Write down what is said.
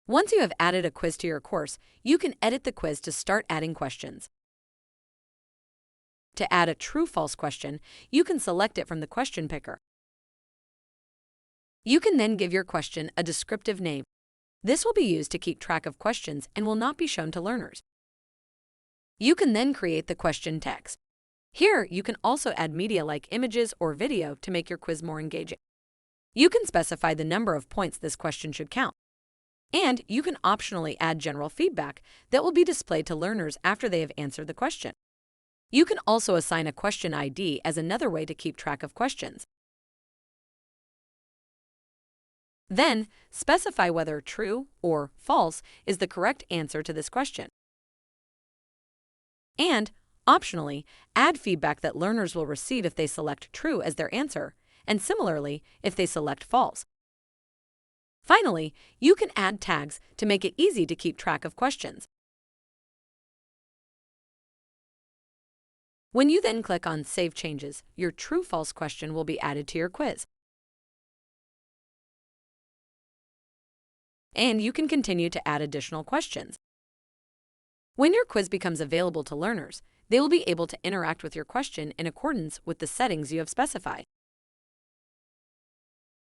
Once you have added a quiz to your course, you can edit the quiz to start adding questions. To add a true-false question, you can select it from the question picker. You can then give your question a descriptive name. This will be used to keep track of questions and will not be shown to learners. You can then create the question text. Here, you can also add media like images or video to make your quiz more engaging. You can specify the number of points this question should count. And you can optionally add general feedback that will be displayed to learners after they have answered the question. You can also assign a question ID as another way to keep track of questions. Then, specify whether true or false is the correct answer to this question. And, optionally, add feedback that learners will receive if they select true as their answer, and similarly if they select false. Finally, you can add tags to make it easy to keep track of questions. When you then click on Save Changes, your true-false question will be added to your quiz. And you can continue to add additional questions. When your quiz becomes available to learners, they will be able to interact with your question in accordance with the settings you have specified.